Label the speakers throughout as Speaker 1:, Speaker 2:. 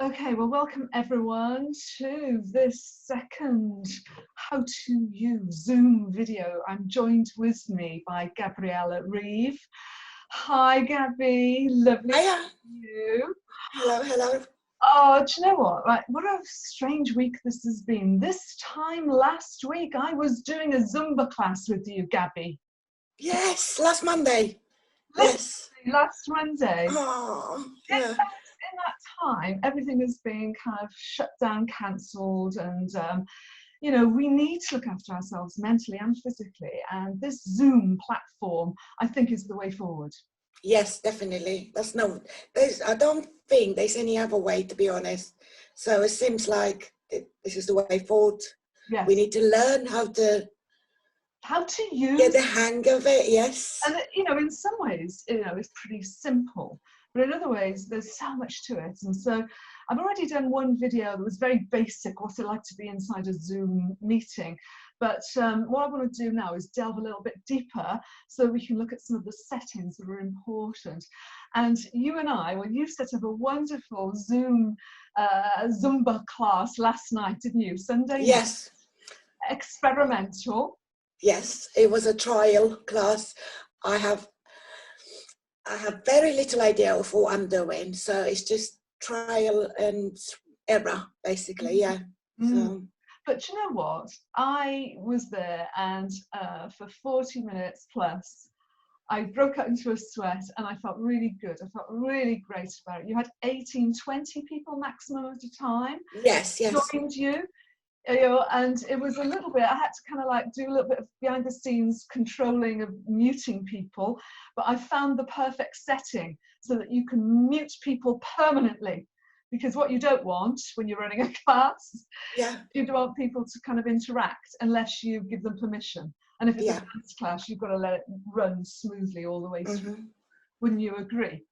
Speaker 1: Okay, well, welcome everyone to this second how to use Zoom video. I'm joined with me by Gabriella Reeve. Hi, Gabby. Lovely to
Speaker 2: Hiya.
Speaker 1: see you.
Speaker 2: Hello, hello.
Speaker 1: Oh, do you know what? Like, what a strange week this has been. This time last week, I was doing a Zumba class with you, Gabby.
Speaker 2: Yes, last Monday.
Speaker 1: Literally
Speaker 2: Yes.
Speaker 1: last Monday.
Speaker 2: Oh,
Speaker 1: In
Speaker 2: yeah.
Speaker 1: that time, everything is being kind of shut down, cancelled, and you know, we need to look after ourselves mentally and physically. And this Zoom platform, I think, is the way forward.
Speaker 2: Yes, definitely. I don't think there's any other way, to be honest. So it seems like this is the way forward.
Speaker 1: Yes.
Speaker 2: We need to learn how to
Speaker 1: use
Speaker 2: get the hang of it. Yes.
Speaker 1: And you know, in some ways, you know, it's pretty simple, but in other ways, there's so much to it. And so, I've already done one video that was very basic, what's it like to be inside a Zoom meeting. But what I want to do now is delve a little bit deeper so we can look at some of the settings that are important. And you and I, well, you set up a wonderful Zoom Zumba class last night, didn't you? Sunday night.
Speaker 2: Yes.
Speaker 1: Experimental.
Speaker 2: Yes, it was a trial class. I have very little idea of what I'm doing, so it's just trial and error, basically. Yeah. So.
Speaker 1: But you know what? I was there, and for 40 minutes plus, I broke out into a sweat, and I felt really good. I felt really great about it. You had 18, 20 people maximum at a time.
Speaker 2: Yes, yes.
Speaker 1: Joined you. You know, and it was a little bit, I had to kind of like do a little bit of behind the scenes controlling of muting people, but I found the perfect setting so that you can mute people permanently, because what you don't want when you're running a class, you don't want people to kind of interact unless you give them permission. And if it's a dance class, you've got to let it run smoothly all the way through. Wouldn't you agree?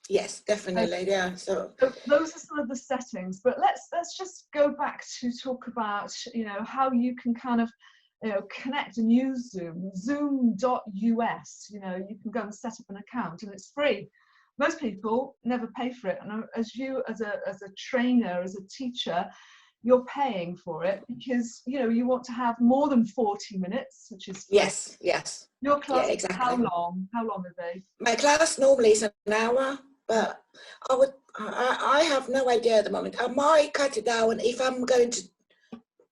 Speaker 2: Yes, definitely. Yeah. So
Speaker 1: those are some of the settings, but let's just go back to talk about, you know, how you can kind of, you know, connect and use Zoom. Zoom.us, you know, you can go and set up an account and it's free. Most people never pay for it, and as a trainer, as a teacher, you're paying for it because, you know, you want to have more than 40 minutes, which is free.
Speaker 2: Yes.
Speaker 1: Your class,
Speaker 2: yeah, exactly.
Speaker 1: how long are they?
Speaker 2: My class normally is an hour, but I have no idea at the moment. I might cut it down if I'm going to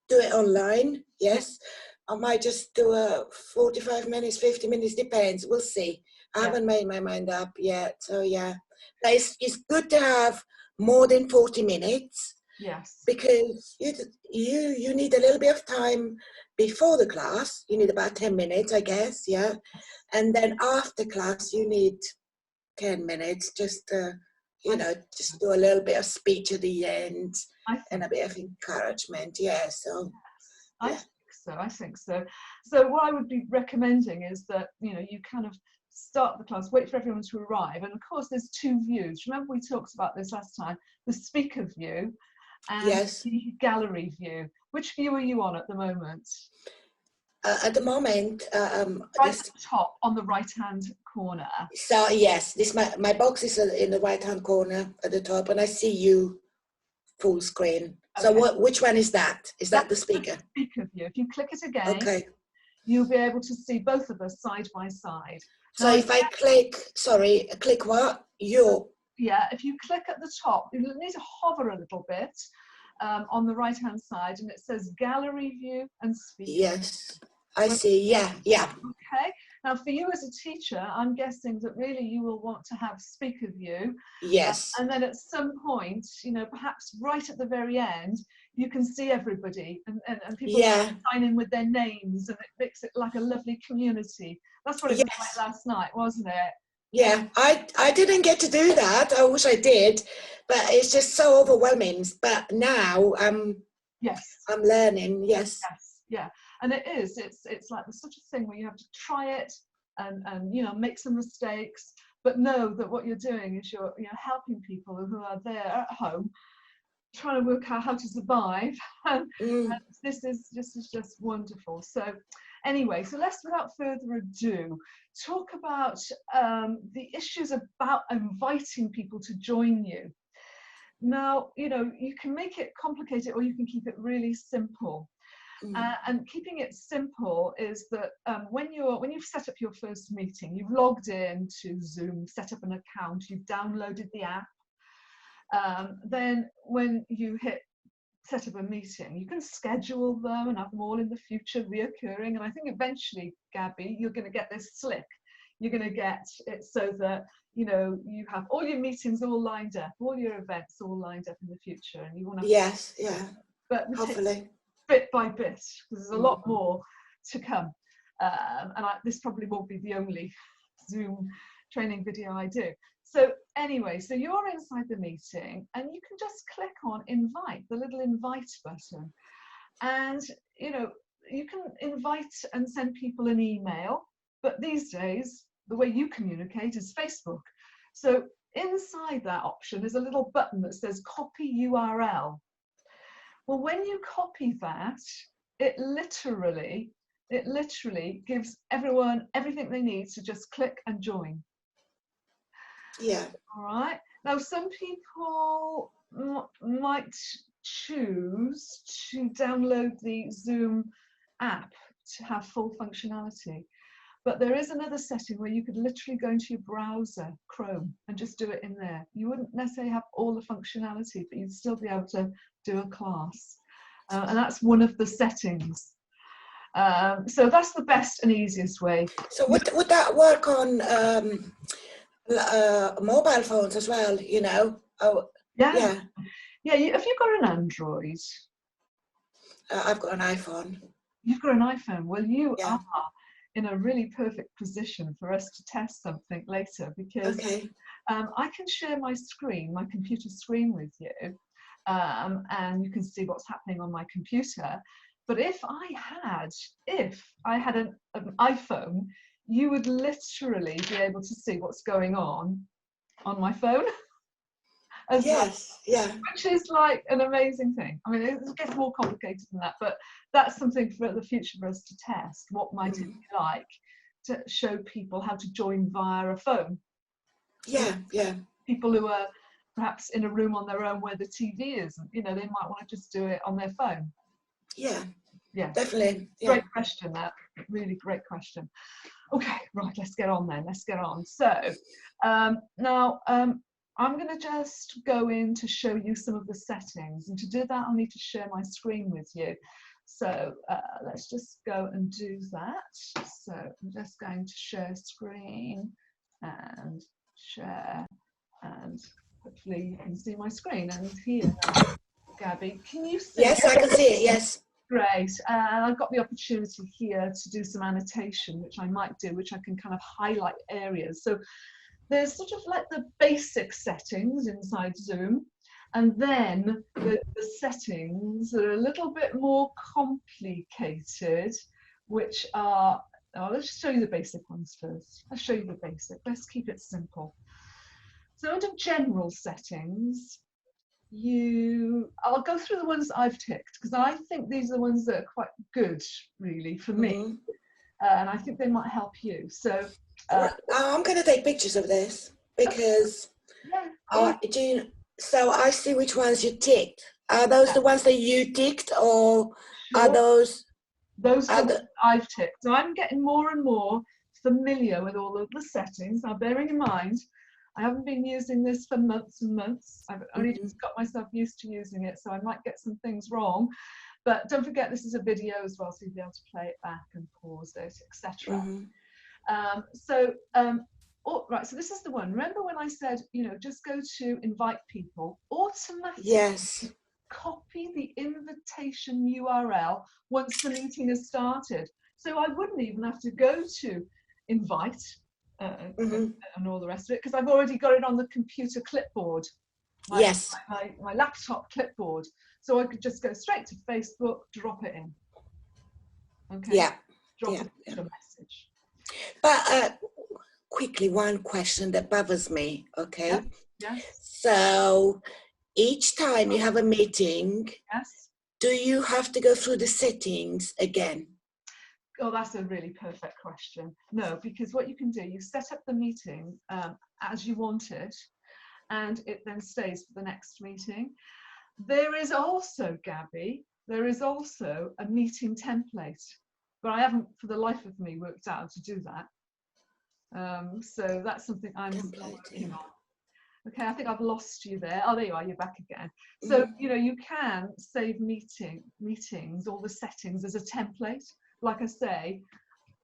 Speaker 2: do it online. Yes, I might just do a 45 minutes, 50 minutes, depends. We'll see. I haven't made my mind up yet. So yeah, but it's good to have more than 40 minutes.
Speaker 1: Yes.
Speaker 2: Because you need a little bit of time before the class. You need about 10 minutes, I guess. Yeah, and then after class you need 10 minutes just to, you know, just do a little bit of speech at the end and a bit of encouragement. Yeah, so
Speaker 1: I think so. So what I would be recommending is that, you know, you kind of start the class, wait for everyone to arrive, and of course there's two views. Remember we talked about this last time, the speaker view and the gallery view. Which view are you on at the moment?
Speaker 2: At the moment,
Speaker 1: right at the top on the right hand corner.
Speaker 2: So yes, this my box is in the right hand corner at the top, and I see you full screen. Okay. So which one is that? Is that the speaker?
Speaker 1: The speaker view. If you click it again, you'll be able to see both of us side by side.
Speaker 2: So now, if I click what?
Speaker 1: Yeah, if you click at the top, you need to hover a little bit on the right hand side, and it says gallery view and speaker.
Speaker 2: Yes, I see. Yeah.
Speaker 1: Okay. Now, for you as a teacher, I'm guessing that really you will want to have speaker view.
Speaker 2: Yes.
Speaker 1: And then at some point, you know, perhaps right at the very end, you can see everybody and people sign in with their names, and it makes it like a lovely community. That's what it was like last night, wasn't it?
Speaker 2: Yeah, I didn't get to do that. I wish I did, but it's just so overwhelming. But now I'm learning. Yes.
Speaker 1: Yeah, and it is. It's like there's such a thing where you have to try it and you know, make some mistakes, but know that what you're doing is you're helping people who are there at home trying to work out how to survive. And this is just wonderful. So anyway, so let's, without further ado, talk about the issues about inviting people to join you. Now, you can make it complicated or you can keep it really simple. And keeping it simple is that when you've set up your first meeting, you've logged in to Zoom, set up an account, you've downloaded the app, then when you hit set up a meeting, you can schedule them and have them all in the future reoccurring. And I think eventually, Gabby, you're going to get this slick. You're going to get it so that you have all your meetings all lined up, all your events all lined up in the future, and you want to.
Speaker 2: Yes, yeah.
Speaker 1: But
Speaker 2: hopefully,
Speaker 1: bit by bit, because there's a lot more to come. And this probably won't be the only Zoom training video I do. So anyway, so you're inside the meeting and you can just click on invite, the little invite button. And, you can invite and send people an email, but these days, the way you communicate is Facebook. So inside that option is a little button that says copy URL. Well, when you copy that, it literally gives everyone everything they need to just click and join.
Speaker 2: Yeah.
Speaker 1: All right. Now, some people might choose to download the Zoom app to have full functionality. But there is another setting where you could literally go into your browser, Chrome, and just do it in there. You wouldn't necessarily have all the functionality, but you'd still be able to do a class. And that's one of the settings. So that's the best and easiest way.
Speaker 2: So would that work on mobile phones as well, Oh,
Speaker 1: yeah. Have you got an Android?
Speaker 2: I've got an iPhone.
Speaker 1: You've got an iPhone. Well, you
Speaker 2: Yeah.
Speaker 1: are in a really perfect position for us to test something later, because I can share my screen, my computer screen with you, and you can see what's happening on my computer. But if I had an iPhone, you would literally be able to see what's going on my phone.
Speaker 2: Yes, yeah.
Speaker 1: Which is like an amazing thing. I mean, it gets more complicated than that, but that's something for the future for us to test. What might it be like to show people how to join via a phone?
Speaker 2: Yeah, yeah.
Speaker 1: People who are perhaps in a room on their own where the TV isn't, they might want to just do it on their phone.
Speaker 2: Yeah.
Speaker 1: Yeah,
Speaker 2: definitely. Yeah.
Speaker 1: Great question, that. Really great question. Okay, right, let's get on then. Let's get on. So now I'm going to just go in to show you some of the settings, and to do that I'll need to share my screen with you. So let's just go and do that. So I'm just going to share screen and share, and hopefully you can see my screen. And here, Gabby, can you see?
Speaker 2: Yes, I can see it, yes.
Speaker 1: Great. And I've got the opportunity here to do some annotation, which I might do, which I can kind of highlight areas. So there's sort of like the basic settings inside Zoom, and then the settings that are a little bit more complicated, which are, let's show you the basic ones first. Let's show you the basic. Let's keep it simple. So under general settings, I'll go through the ones I've ticked, because I think these are the ones that are quite good, really, for me. And I think they might help you. So
Speaker 2: I'm going to take pictures of this, because so I see which ones you ticked. Are those the ones that you ticked, or are those
Speaker 1: are the I've ticked? So I'm getting more and more familiar with all of the settings. Now, bearing in mind, I haven't been using this for months and months. I've only just got myself used to using it, so I might get some things wrong. But don't forget, this is a video as well, so you'll be able to play it back and pause it, etc. Right, so this is the one. Remember when I said, just go to invite people, automatically copy the invitation URL once the meeting has started. So I wouldn't even have to go to invite and all the rest of it, because I've already got it on the computer clipboard, my laptop clipboard. So I could just go straight to Facebook, drop it in. Okay. Drop it into a message.
Speaker 2: But quickly, one question that bothers me. Okay.
Speaker 1: Yes.
Speaker 2: So each time you have a meeting, do you have to go through the settings again?
Speaker 1: Oh, that's a really perfect question. No, because what you can do, you set up the meeting as you want it, and it then stays for the next meeting. There is also, Gabby, there is also a meeting template, but I haven't for the life of me worked out how to do that. So that's something I'm working on. Okay, I think I've lost you there. Oh, there you are, you're back again. So, you know, you can save meetings, all the settings as a template. Like I say,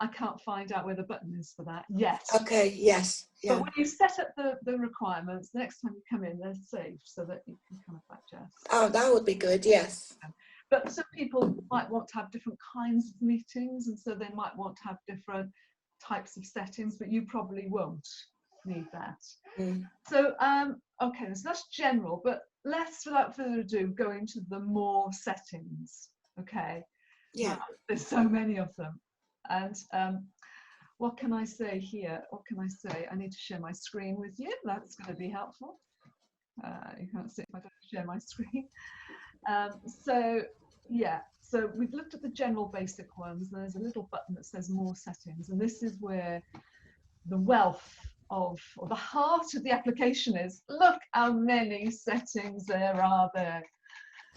Speaker 1: I can't find out where the button is for that yet.
Speaker 2: Okay, yes. Yeah.
Speaker 1: But when you set up the requirements, the next time you come in, they're saved so that you can kind of adjust.
Speaker 2: Oh, that would be good, yes.
Speaker 1: But some people might want to have different kinds of meetings, and so they might want to have different types of settings, but you probably won't need that. So, okay, so that's general, but let's, without further ado, go into the more settings, okay?
Speaker 2: Yeah.
Speaker 1: There's so many of them. And what can I say here? What can I say? I need to share my screen with you. That's going to be helpful. You can't see if I don't share my screen. So, yeah, so we've looked at the general basic ones. There's a little button that says more settings, and this is where the wealth of, or the heart of the application is. Look how many settings there are there.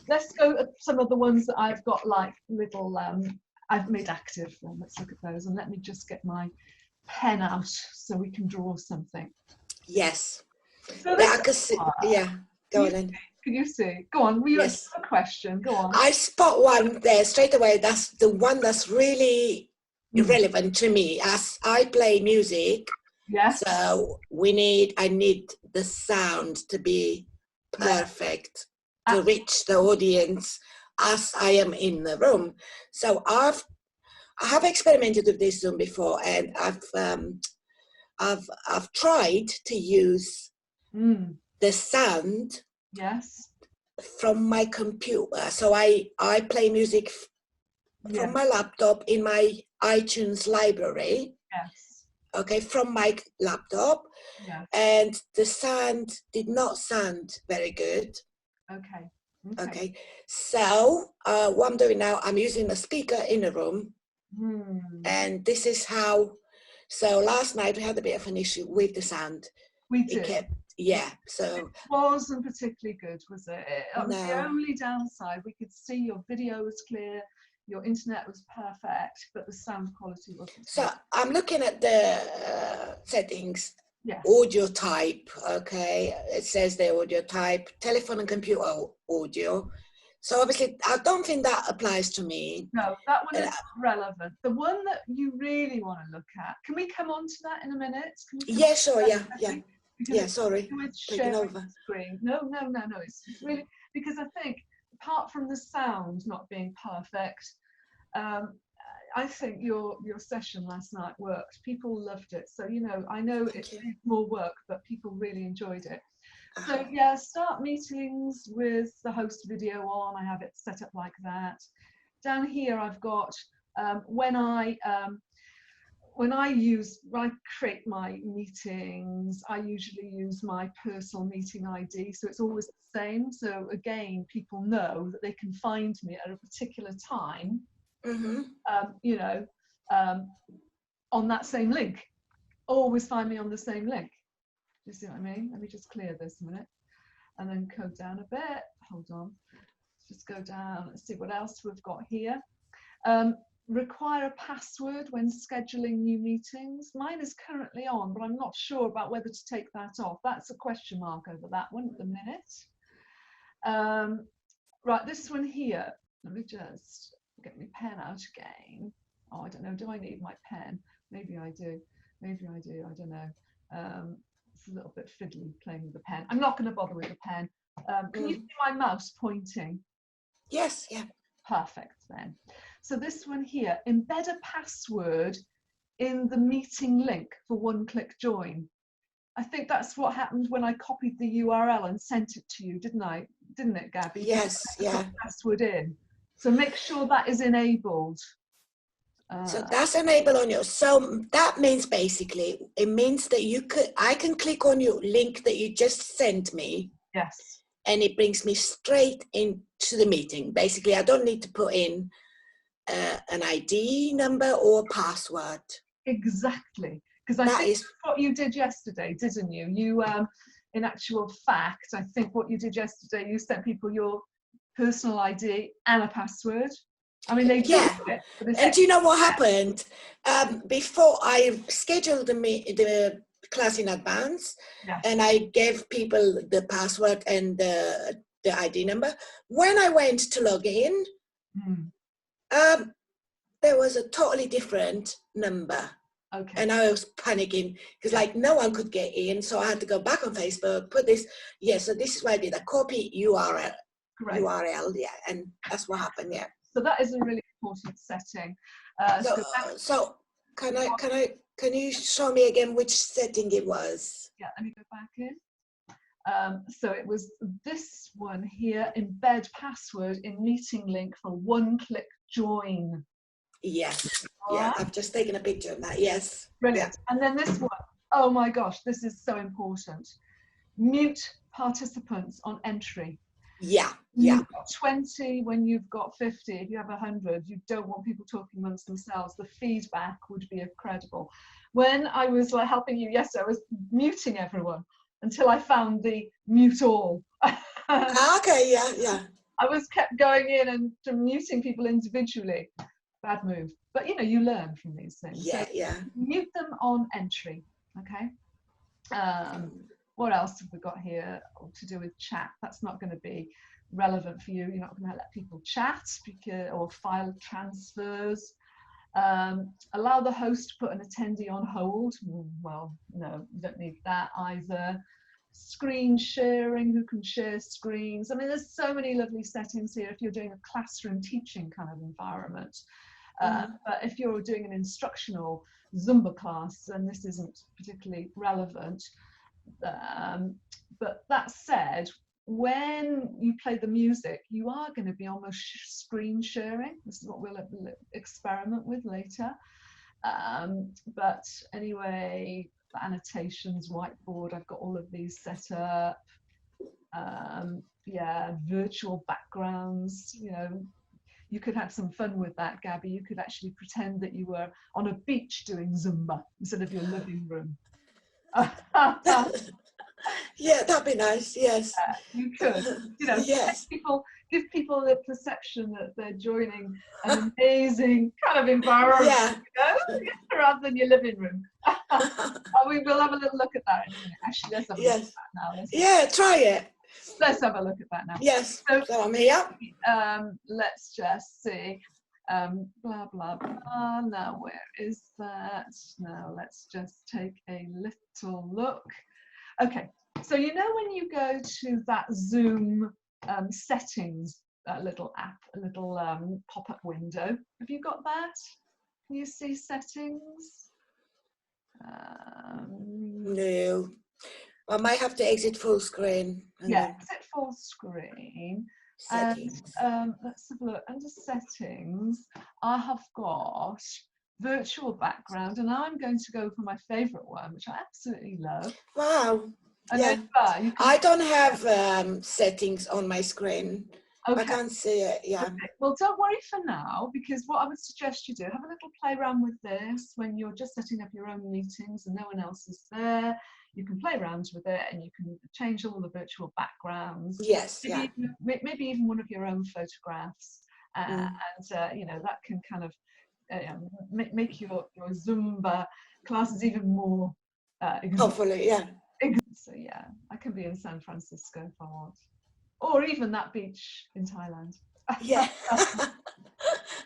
Speaker 1: Let's go at some of the ones that I've got like little, I've made active. Well, let's look at those, and let me just get my pen out so we can draw something.
Speaker 2: Yes.
Speaker 1: So
Speaker 2: Yeah, I can see, yeah, go on then.
Speaker 1: Can you see? Go on, we have a question, go on.
Speaker 2: I spot one there straight away. That's the one that's really relevant to me as I play music.
Speaker 1: Yes.
Speaker 2: So I need the sound to be perfect to reach the audience as I am in the room. So I have experimented with this Zoom before, and I've tried to use the sound from my computer. So I play music from my laptop in my iTunes library.
Speaker 1: Yes.
Speaker 2: Okay, from my laptop.
Speaker 1: Yeah.
Speaker 2: And the sound did not sound very good. Okay. So what I'm doing now, I'm using a speaker in a room. And this is how, so last night we had a bit of an issue with the sound.
Speaker 1: We did.
Speaker 2: So
Speaker 1: it wasn't particularly good, was it? That was
Speaker 2: no.
Speaker 1: the only downside. We could see your video was clear, your internet was perfect, but the sound quality wasn't.
Speaker 2: So I'm looking at the settings.
Speaker 1: Yes.
Speaker 2: Audio type, okay, it says the audio type, telephone and computer audio. So obviously I don't think that applies to me.
Speaker 1: No, that one is relevant. The one that you really want to look at, can we come on to that in a minute?
Speaker 2: Yeah, sure, yeah, sorry, taking over.
Speaker 1: Screen. No, it's really, because I think apart from the sound not being perfect, I think your session last night worked. People loved it. So, you know, I know it's more work, but people really enjoyed it. So, yeah, start meetings with the host video on. I have it set up like that. Down here, I've got when I create my meetings, I usually use my personal meeting ID. So it's always the same. So again, people know that they can find me at a particular time. You know, on that same link. Always find me on the same link. Do you see what I mean? Let me just clear this a minute and then code down a bit. Hold on. Let's just go down. Let's see what else we've got here. Require a password when scheduling new meetings. Mine is currently on, but I'm not sure about whether to take that off. That's a question mark over that one at the minute. Right, this one here. Let me just get my pen out again. Oh, I don't know. Do I need my pen? Maybe I do. Maybe I do. I don't know. It's a little bit fiddly playing with the pen. I'm not going to bother with the pen. Can you see my mouse pointing?
Speaker 2: Yes, yeah.
Speaker 1: Perfect then. So this one here, embed a password in the meeting link for one-click join. I think that's what happened when I copied the URL and sent it to you, didn't I? Didn't it, Gabby?
Speaker 2: Yes, yeah.
Speaker 1: Put password in. So make sure that is enabled.
Speaker 2: So that's enabled on your, so that means basically, it means that I can click on your link that you just sent me.
Speaker 1: Yes. And
Speaker 2: it brings me straight into the meeting. Basically, I don't need to put in an ID number or password.
Speaker 1: Exactly. Because I think that's what you did yesterday, didn't you? in actual fact, I think what you did yesterday, you sent people your personal ID and a password. I mean, they do it.
Speaker 2: And do you know what happened? Before I scheduled the class in advance, and I gave people the password and the ID number. When I went to log in, there was a totally different number.
Speaker 1: Okay.
Speaker 2: And I was panicking because like no one could get in. So I had to go back on Facebook, put this. So this is what I did. I copy URL. Correct. URL, and that's what happened,
Speaker 1: So that is a really important setting.
Speaker 2: So can you show me again which setting it was?
Speaker 1: Yeah, let me go back in. So it was this one here, embed password in meeting link for one-click join.
Speaker 2: Yes, I've just taken a picture of that, yes.
Speaker 1: Brilliant. And then this one, oh my gosh, this is so important. Mute participants on entry. You've got 20 when you've got 50. If you have 100, you don't want people talking amongst themselves. The feedback would be incredible. When I was like helping you yesterday, I was muting everyone until I found the mute all.
Speaker 2: Okay, yeah.
Speaker 1: I was kept going in and muting people individually. Bad move. But you know, you learn from these things.
Speaker 2: Yeah.
Speaker 1: Mute them on entry. Okay. What else have we got here to do with chat? That's not going to be relevant for you. You're not going to let people chat or file transfers. Allow the host to put an attendee on hold. Well, no, you don't need that either. Screen sharing, who can share screens. I mean, there's so many lovely settings here if you're doing a classroom teaching kind of environment. But if you're doing an instructional Zumba class, then this isn't particularly relevant. But that said, when you play the music, you are going to be almost screen sharing. This is what we'll experiment with later. But anyway, annotations, whiteboard, I've got all of these set up. Virtual backgrounds, you know, you could have some fun with that, Gabby. You could actually pretend that you were on a beach doing Zumba instead of your living room.
Speaker 2: Yeah, that'd be nice. Yes,
Speaker 1: you could. You know,
Speaker 2: yes.
Speaker 1: Give people the perception that they're joining an amazing kind of environment, you know, rather than your living room. We will have a little look at that in a minute. Actually, let's have a look at that now.
Speaker 2: Try it.
Speaker 1: Let's have a look at that now.
Speaker 2: Yes. So I'm here.
Speaker 1: Let's just see. Blah blah blah. Now where is that? Now let's just take a little look. Okay, so you know when you go to that Zoom settings little app, a little pop-up window. Have you got that? Can you see settings?
Speaker 2: No. I might have to exit full screen.
Speaker 1: Exit full screen. Settings. And let's have a look. Under settings, I have got virtual background, and I'm going to go for my favourite one, which I absolutely love.
Speaker 2: Wow. I don't have settings on my screen. Okay. I can't see it. Okay.
Speaker 1: Well, don't worry for now, because what I would suggest you do, have a little play around with this when you're just setting up your own meetings and no one else is there. You can play around with it and you can change all the virtual backgrounds.
Speaker 2: Yes.
Speaker 1: Maybe even one of your own photographs, and you know, that can kind of make your Zumba classes even more.
Speaker 2: Hopefully, yeah.
Speaker 1: So yeah, I can be in San Francisco if I want, or even that beach in Thailand.
Speaker 2: Yeah,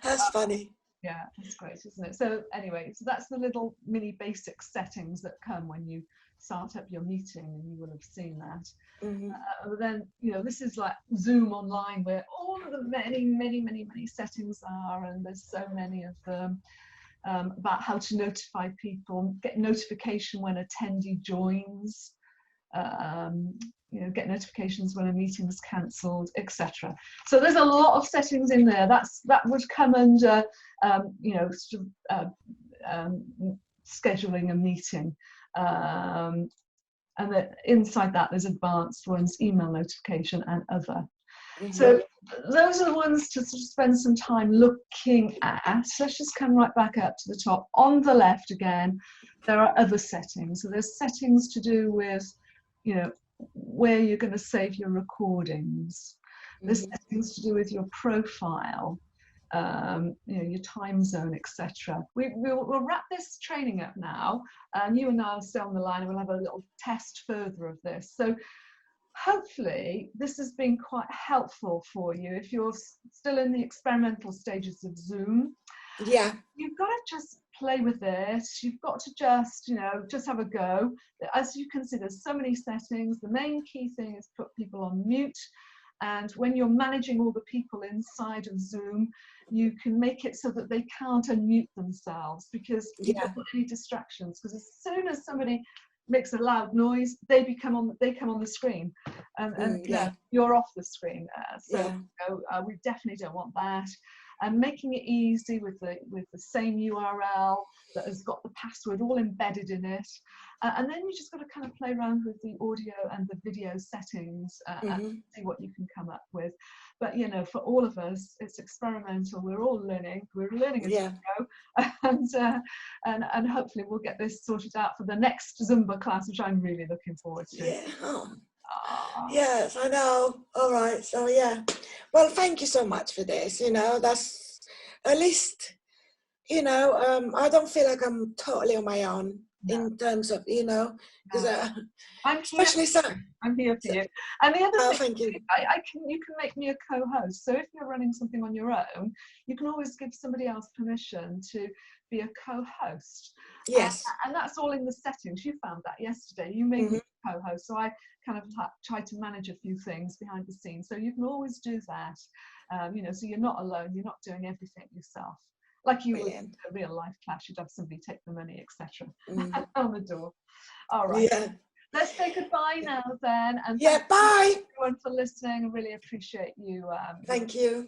Speaker 2: that's funny.
Speaker 1: Yeah, that's great, isn't it? So anyway, so that's the little mini basic settings that come when you start up your meeting, and you will have seen that. But then, you know, this is like Zoom online, where all of the many settings are, and there's so many of them. About how to notify people, get notification when attendee joins, you know, get notifications when a meeting is cancelled, etc. So there's a lot of settings in there. That would come under, you know, sort of, scheduling a meeting. And that inside that there's advanced ones, email notification and other. So those are the ones to sort of spend some time looking at. Let's just come right back up to the top. On the left again, there are other settings. So there's settings to do with, you know, where you're going to save your recordings. There's
Speaker 2: Mhm.
Speaker 1: things to do with your profile, you know, your time zone, etc. We'll wrap this training up now, and you and I will stay on the line, and we'll have a little test further of this. So hopefully this has been quite helpful for you if you're still in the experimental stages of Zoom.
Speaker 2: Yeah.
Speaker 1: You've got to just play with it. You've got to just, you know, just have a go. As you can see, there's so many settings. The main key thing is put people on mute. And when you're managing all the people inside of Zoom, you can make it so that they can't unmute themselves, because you don't want any distractions. Because as soon as somebody makes a loud noise, they come on the screen, and you know, you're off the screen. We definitely don't want that. And making it easy with the same URL that has got the password all embedded in it, and then you just got to kind of play around with the audio and the video settings and see what you can come up with. But you know, for all of us, it's experimental. We're all learning. We're learning as we go, and hopefully we'll get this sorted out for the next Zumba class, which I'm really looking forward to.
Speaker 2: Yeah. Oh. Yes, I know. All right. So yeah. Well, thank you so much for this. You know, that's at least, you know, I don't feel like I'm totally on my own in terms of, you know, because
Speaker 1: I'm
Speaker 2: especially
Speaker 1: I'm here for you. And the other thing,
Speaker 2: thank you.
Speaker 1: You can make me a co-host. So if you're running something on your own, you can always give somebody else permission to be a co-host.
Speaker 2: Yes.
Speaker 1: And that's all in the settings. You found that yesterday. You made me a co-host, so I kind of try to manage a few things behind the scenes. So you can always do that. You know, so you're not alone. You're not doing everything yourself. Like you would in a real life class, you'd have somebody take the money, etc. on the door. All right.
Speaker 2: Yeah.
Speaker 1: Let's say goodbye now then. And
Speaker 2: bye
Speaker 1: everyone for listening. I really appreciate you.
Speaker 2: Thank you.